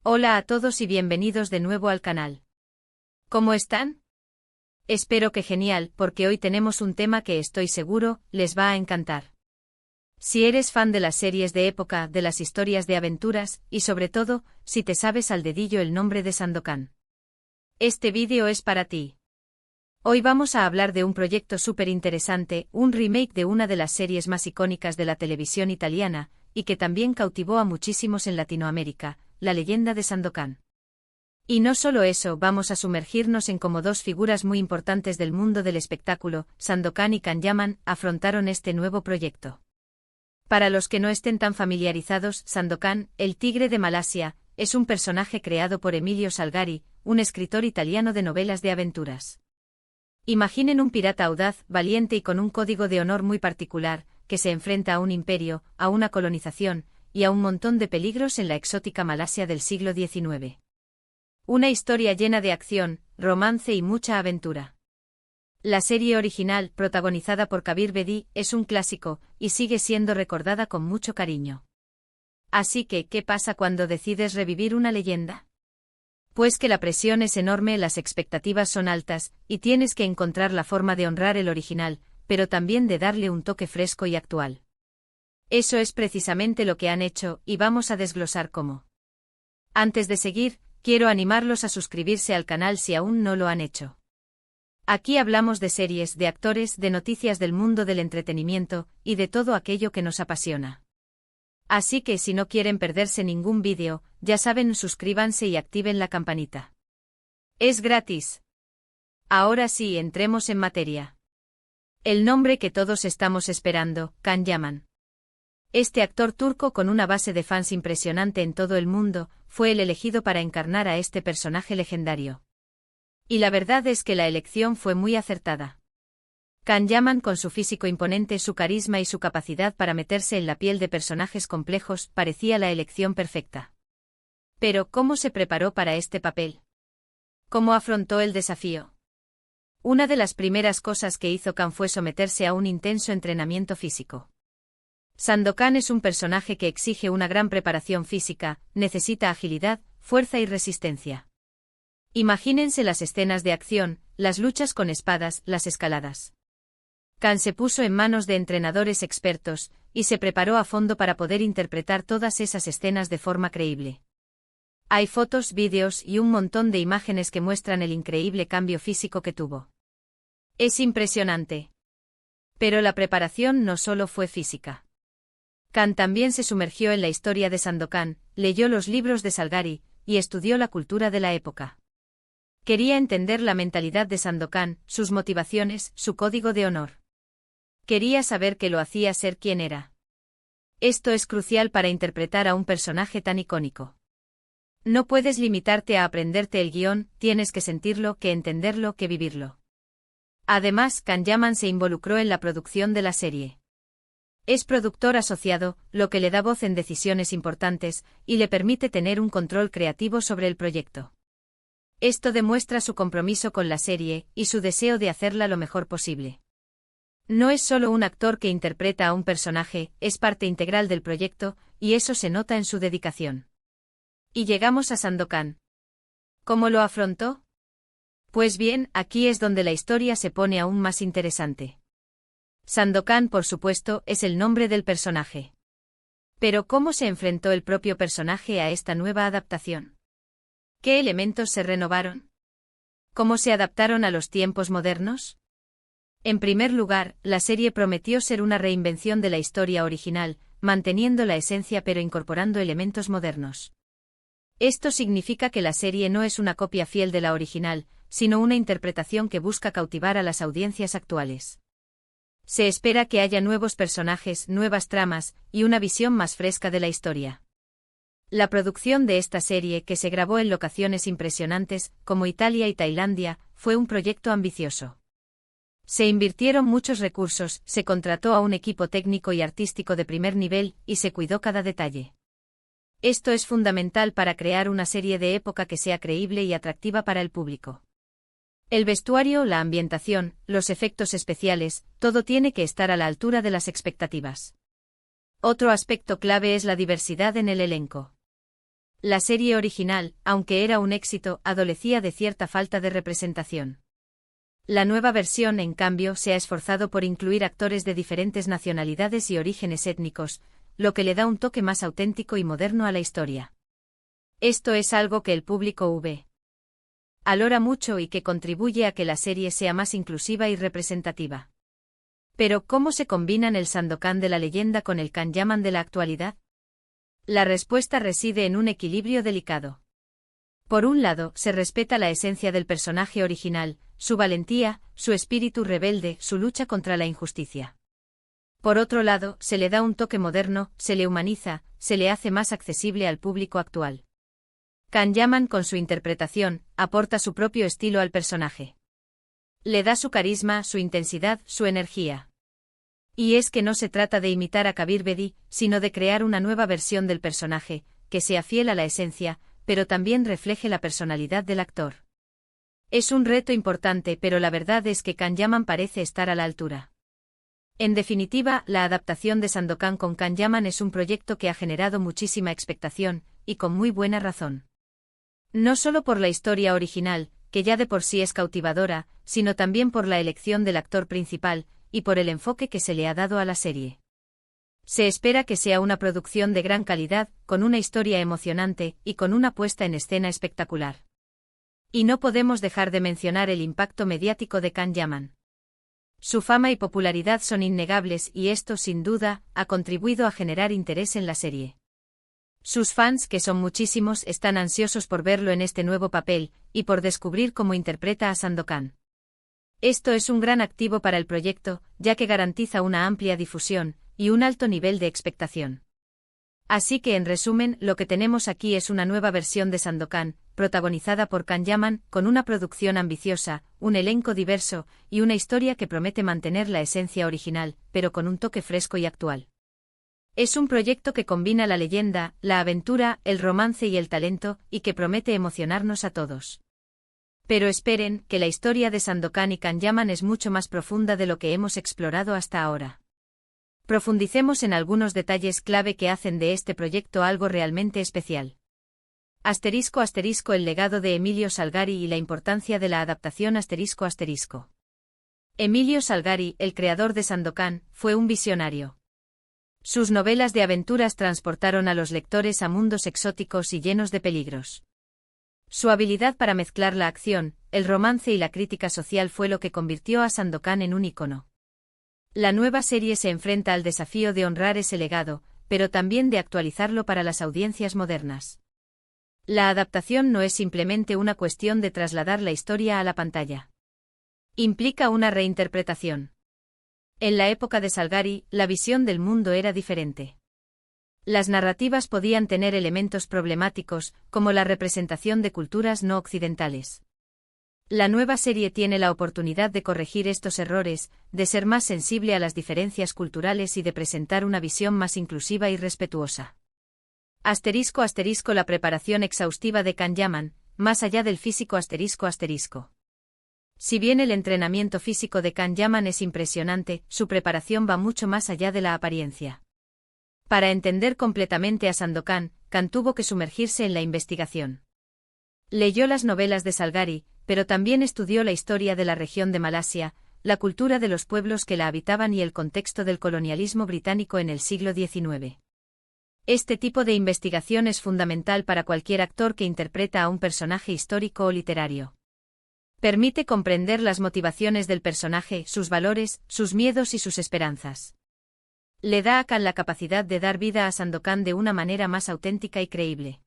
Hola a todos y bienvenidos de nuevo al canal. ¿Cómo están? Espero que genial, porque hoy tenemos un tema que estoy seguro les va a encantar. Si eres fan de las series de época, de las historias de aventuras, y sobre todo, si te sabes al dedillo el nombre de Sandokan. Este vídeo es para ti. Hoy vamos a hablar de un proyecto súper interesante, un remake de una de las series más icónicas de la televisión italiana, y que también cautivó a muchísimos en Latinoamérica, La leyenda de Sandokan. Y no solo eso, vamos a sumergirnos en cómo dos figuras muy importantes del mundo del espectáculo, Sandokan y Kanyaman, afrontaron este nuevo proyecto. Para los que no estén tan familiarizados, Sandokan, el tigre de Malasia, es un personaje creado por Emilio Salgari, un escritor italiano de novelas de aventuras. Imaginen un pirata audaz, valiente y con un código de honor muy particular, que se enfrenta a un imperio, a una colonización, y a un montón de peligros en la exótica Malasia del siglo XIX. Una historia llena de acción, romance y mucha aventura. La serie original, protagonizada por Kabir Bedi, es un clásico, y sigue siendo recordada con mucho cariño. Así que, ¿qué pasa cuando decides revivir una leyenda? Pues que la presión es enorme, las expectativas son altas, y tienes que encontrar la forma de honrar el original, pero también de darle un toque fresco y actual. Eso es precisamente lo que han hecho, y vamos a desglosar cómo. Antes de seguir, quiero animarlos a suscribirse al canal si aún no lo han hecho. Aquí hablamos de series, de actores, de noticias del mundo del entretenimiento, y de todo aquello que nos apasiona. Así que si no quieren perderse ningún vídeo, ya saben, suscríbanse y activen la campanita. Es gratis. Ahora sí, entremos en materia. El nombre que todos estamos esperando, Kanyaman. Este actor turco con una base de fans impresionante en todo el mundo, fue el elegido para encarnar a este personaje legendario. Y la verdad es que la elección fue muy acertada. Kanyaman, con su físico imponente, su carisma y su capacidad para meterse en la piel de personajes complejos, parecía la elección perfecta. Pero, ¿cómo se preparó para este papel? ¿Cómo afrontó el desafío? Una de las primeras cosas que hizo Kan fue someterse a un intenso entrenamiento físico. Sandokan es un personaje que exige una gran preparación física, necesita agilidad, fuerza y resistencia. Imagínense las escenas de acción, las luchas con espadas, las escaladas. Kan se puso en manos de entrenadores expertos, y se preparó a fondo para poder interpretar todas esas escenas de forma creíble. Hay fotos, vídeos y un montón de imágenes que muestran el increíble cambio físico que tuvo. Es impresionante. Pero la preparación no solo fue física. Kan también se sumergió en la historia de Sandokan, leyó los libros de Salgari, y estudió la cultura de la época. Quería entender la mentalidad de Sandokan, sus motivaciones, su código de honor. Quería saber qué lo hacía ser quien era. Esto es crucial para interpretar a un personaje tan icónico. No puedes limitarte a aprenderte el guión, tienes que sentirlo, que entenderlo, que vivirlo. Además, Kanyaman se involucró en la producción de la serie. Es productor asociado, lo que le da voz en decisiones importantes, y le permite tener un control creativo sobre el proyecto. Esto demuestra su compromiso con la serie, y su deseo de hacerla lo mejor posible. No es solo un actor que interpreta a un personaje, es parte integral del proyecto, y eso se nota en su dedicación. Y llegamos a Sandokan. ¿Cómo lo afrontó? Pues bien, aquí es donde la historia se pone aún más interesante. Sandokan, por supuesto, es el nombre del personaje. Pero ¿cómo se enfrentó el propio personaje a esta nueva adaptación? ¿Qué elementos se renovaron? ¿Cómo se adaptaron a los tiempos modernos? En primer lugar, la serie prometió ser una reinvención de la historia original, manteniendo la esencia pero incorporando elementos modernos. Esto significa que la serie no es una copia fiel de la original, sino una interpretación que busca cautivar a las audiencias actuales. Se espera que haya nuevos personajes, nuevas tramas, y una visión más fresca de la historia. La producción de esta serie, que se grabó en locaciones impresionantes, como Italia y Tailandia, fue un proyecto ambicioso. Se invirtieron muchos recursos, se contrató a un equipo técnico y artístico de primer nivel, y se cuidó cada detalle. Esto es fundamental para crear una serie de época que sea creíble y atractiva para el público. El vestuario, la ambientación, los efectos especiales, todo tiene que estar a la altura de las expectativas. Otro aspecto clave es la diversidad en el elenco. La serie original, aunque era un éxito, adolecía de cierta falta de representación. La nueva versión, en cambio, se ha esforzado por incluir actores de diferentes nacionalidades y orígenes étnicos, lo que le da un toque más auténtico y moderno a la historia. Esto es algo que el público valora mucho y que contribuye a que la serie sea más inclusiva y representativa. Pero, ¿cómo se combinan el Sandokan de la leyenda con el Kanyaman de la actualidad? La respuesta reside en un equilibrio delicado. Por un lado, se respeta la esencia del personaje original, su valentía, su espíritu rebelde, su lucha contra la injusticia. Por otro lado, se le da un toque moderno, se le humaniza, se le hace más accesible al público actual. Kanyaman, con su interpretación, aporta su propio estilo al personaje. Le da su carisma, su intensidad, su energía. Y es que no se trata de imitar a Kabir Bedi, sino de crear una nueva versión del personaje, que sea fiel a la esencia, pero también refleje la personalidad del actor. Es un reto importante, pero la verdad es que Kanyaman parece estar a la altura. En definitiva, la adaptación de Sandokan con Kanyaman es un proyecto que ha generado muchísima expectación, y con muy buena razón. No solo por la historia original, que ya de por sí es cautivadora, sino también por la elección del actor principal, y por el enfoque que se le ha dado a la serie. Se espera que sea una producción de gran calidad, con una historia emocionante, y con una puesta en escena espectacular. Y no podemos dejar de mencionar el impacto mediático de Kanyaman. Su fama y popularidad son innegables y esto, sin duda, ha contribuido a generar interés en la serie. Sus fans, que son muchísimos, están ansiosos por verlo en este nuevo papel, y por descubrir cómo interpreta a Sandokan. Esto es un gran activo para el proyecto, ya que garantiza una amplia difusión, y un alto nivel de expectación. Así que, en resumen, lo que tenemos aquí es una nueva versión de Sandokan, protagonizada por Kanyaman, con una producción ambiciosa, un elenco diverso, y una historia que promete mantener la esencia original, pero con un toque fresco y actual. Es un proyecto que combina la leyenda, la aventura, el romance y el talento, y que promete emocionarnos a todos. Pero esperen, que la historia de Sandokan y Kanyaman es mucho más profunda de lo que hemos explorado hasta ahora. Profundicemos en algunos detalles clave que hacen de este proyecto algo realmente especial. *** El legado de Emilio Salgari y la importancia de la adaptación ***. Emilio Salgari, el creador de Sandokan, fue un visionario. Sus novelas de aventuras transportaron a los lectores a mundos exóticos y llenos de peligros. Su habilidad para mezclar la acción, el romance y la crítica social fue lo que convirtió a Sandokan en un ícono. La nueva serie se enfrenta al desafío de honrar ese legado, pero también de actualizarlo para las audiencias modernas. La adaptación no es simplemente una cuestión de trasladar la historia a la pantalla. Implica una reinterpretación. En la época de Salgari, la visión del mundo era diferente. Las narrativas podían tener elementos problemáticos, como la representación de culturas no occidentales. La nueva serie tiene la oportunidad de corregir estos errores, de ser más sensible a las diferencias culturales y de presentar una visión más inclusiva y respetuosa. *** La preparación exhaustiva de Kanyaman, más allá del físico ***. Si bien el entrenamiento físico de Kanyaman es impresionante, su preparación va mucho más allá de la apariencia. Para entender completamente a Sandokan, Kan tuvo que sumergirse en la investigación. Leyó las novelas de Salgari, pero también estudió la historia de la región de Malasia, la cultura de los pueblos que la habitaban y el contexto del colonialismo británico en el siglo XIX. Este tipo de investigación es fundamental para cualquier actor que interpreta a un personaje histórico o literario. Permite comprender las motivaciones del personaje, sus valores, sus miedos y sus esperanzas. Le da a Kan la capacidad de dar vida a Sandokan de una manera más auténtica y creíble.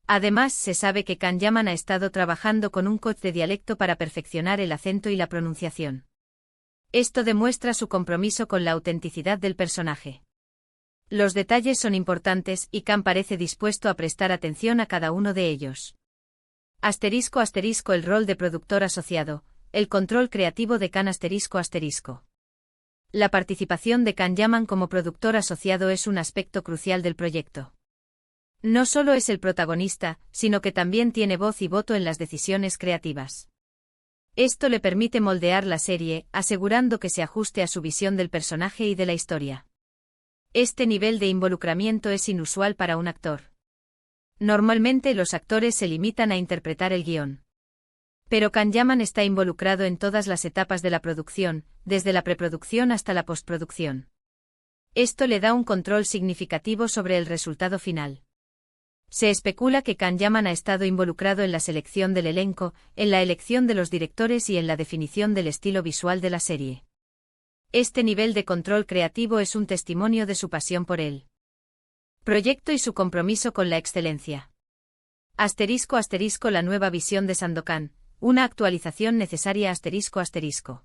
Además, se sabe que Kanyaman ha estado trabajando con un coach de dialecto para perfeccionar el acento y la pronunciación. Esto demuestra su compromiso con la autenticidad del personaje. Los detalles son importantes y Kan parece dispuesto a prestar atención a cada uno de ellos. *** El rol de productor asociado, el control creativo de Kan ***. La participación de Kanyaman como productor asociado es un aspecto crucial del proyecto. No solo es el protagonista, sino que también tiene voz y voto en las decisiones creativas. Esto le permite moldear la serie, asegurando que se ajuste a su visión del personaje y de la historia. Este nivel de involucramiento es inusual para un actor. Normalmente los actores se limitan a interpretar el guión. Pero Kan-Yaman está involucrado en todas las etapas de la producción, desde la preproducción hasta la postproducción. Esto le da un control significativo sobre el resultado final. Se especula que Kan-Yaman ha estado involucrado en la selección del elenco, en la elección de los directores y en la definición del estilo visual de la serie. Este nivel de control creativo es un testimonio de su pasión por el proyecto y su compromiso con la excelencia. *** La nueva visión de Sandokan, una actualización necesaria ***.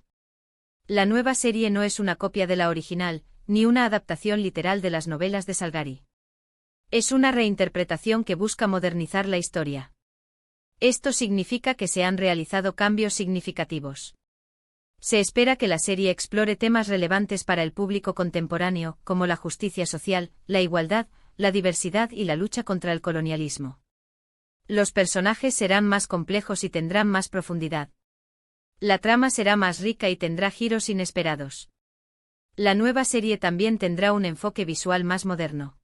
La nueva serie no es una copia de la original, ni una adaptación literal de las novelas de Salgari. Es una reinterpretación que busca modernizar la historia. Esto significa que se han realizado cambios significativos. Se espera que la serie explore temas relevantes para el público contemporáneo, como la justicia social, la igualdad, la diversidad y la lucha contra el colonialismo. Los personajes serán más complejos y tendrán más profundidad. La trama será más rica y tendrá giros inesperados. La nueva serie también tendrá un enfoque visual más moderno.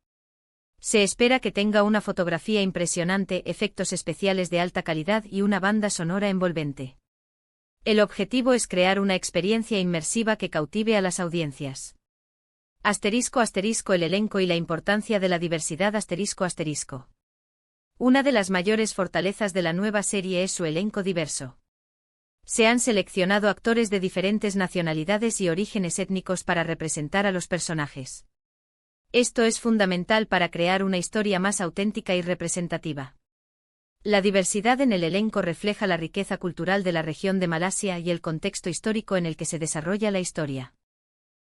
Se espera que tenga una fotografía impresionante, efectos especiales de alta calidad y una banda sonora envolvente. El objetivo es crear una experiencia inmersiva que cautive a las audiencias. *** El elenco y la importancia de la diversidad ***. Una de las mayores fortalezas de la nueva serie es su elenco diverso. Se han seleccionado actores de diferentes nacionalidades y orígenes étnicos para representar a los personajes. Esto es fundamental para crear una historia más auténtica y representativa. La diversidad en el elenco refleja la riqueza cultural de la región de Malasia y el contexto histórico en el que se desarrolla la historia.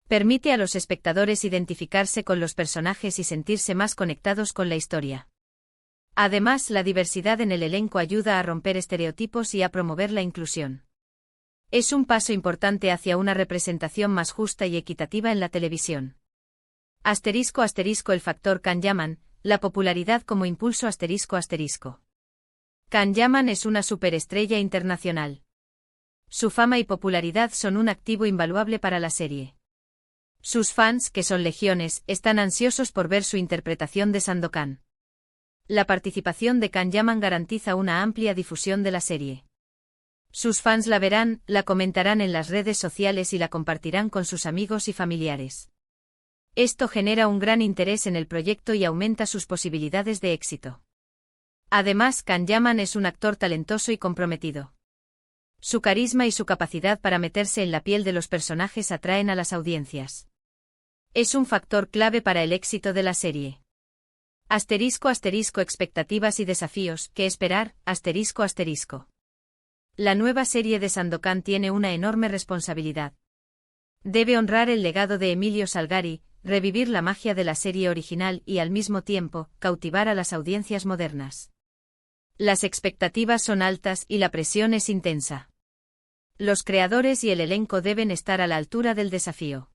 Permite a los espectadores identificarse con los personajes y sentirse más conectados con la historia. Además, la diversidad en el elenco ayuda a romper estereotipos y a promover la inclusión. Es un paso importante hacia una representación más justa y equitativa en la televisión. *** El factor Kan-Yaman, la popularidad como impulso ***. Kan-Yaman es una superestrella internacional. Su fama y popularidad son un activo invaluable para la serie. Sus fans, que son legiones, están ansiosos por ver su interpretación de Sandokan. La participación de Kan-Yaman garantiza una amplia difusión de la serie. Sus fans la verán, la comentarán en las redes sociales y la compartirán con sus amigos y familiares. Esto genera un gran interés en el proyecto y aumenta sus posibilidades de éxito. Además, Kan-Yaman es un actor talentoso y comprometido. Su carisma y su capacidad para meterse en la piel de los personajes atraen a las audiencias. Es un factor clave para el éxito de la serie. ***, expectativas y desafíos, ¿qué esperar? ***. La nueva serie de Sandokan tiene una enorme responsabilidad. Debe honrar el legado de Emilio Salgari, revivir la magia de la serie original y al mismo tiempo, cautivar a las audiencias modernas. Las expectativas son altas y la presión es intensa. Los creadores y el elenco deben estar a la altura del desafío.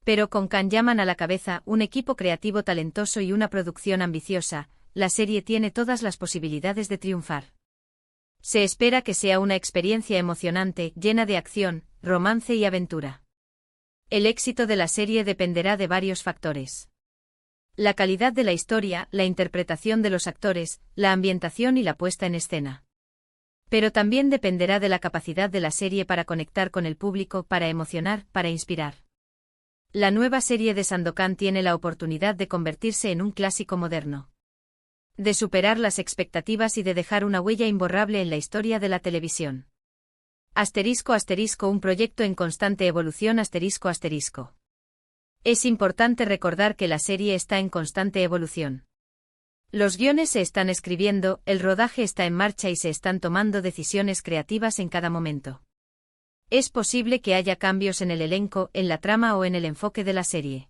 Pero con Kan-Yaman a la cabeza, un equipo creativo talentoso y una producción ambiciosa, la serie tiene todas las posibilidades de triunfar. Se espera que sea una experiencia emocionante, llena de acción, romance y aventura. El éxito de la serie dependerá de varios factores. La calidad de la historia, la interpretación de los actores, la ambientación y la puesta en escena. Pero también dependerá de la capacidad de la serie para conectar con el público, para emocionar, para inspirar. La nueva serie de Sandokan tiene la oportunidad de convertirse en un clásico moderno. De superar las expectativas y de dejar una huella imborrable en la historia de la televisión. ***, un proyecto en constante evolución ***. Es importante recordar que la serie está en constante evolución. Los guiones se están escribiendo, el rodaje está en marcha y se están tomando decisiones creativas en cada momento. Es posible que haya cambios en el elenco, en la trama o en el enfoque de la serie.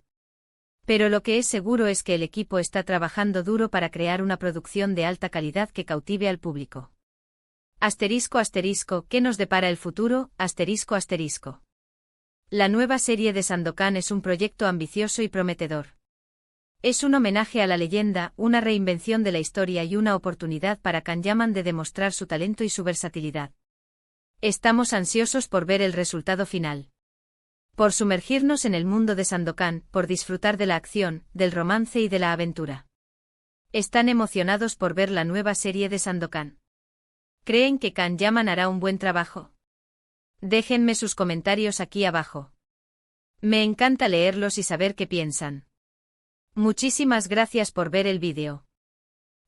Pero lo que es seguro es que el equipo está trabajando duro para crear una producción de alta calidad que cautive al público. ¿Qué nos depara el futuro? La nueva serie de Sandokan es un proyecto ambicioso y prometedor. Es un homenaje a la leyenda, una reinvención de la historia y una oportunidad para Kan-Yaman de demostrar su talento y su versatilidad. Estamos ansiosos por ver el resultado final. Por sumergirnos en el mundo de Sandokan, por disfrutar de la acción, del romance y de la aventura. Están emocionados por ver la nueva serie de Sandokan. ¿Creen que Can Yaman hará un buen trabajo? Déjenme sus comentarios aquí abajo. Me encanta leerlos y saber qué piensan. Muchísimas gracias por ver el vídeo.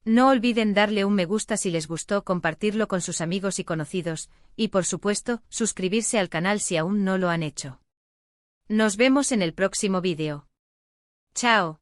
No olviden darle un me gusta si les gustó, compartirlo con sus amigos y conocidos, y por supuesto, suscribirse al canal si aún no lo han hecho. Nos vemos en el próximo vídeo. Chao.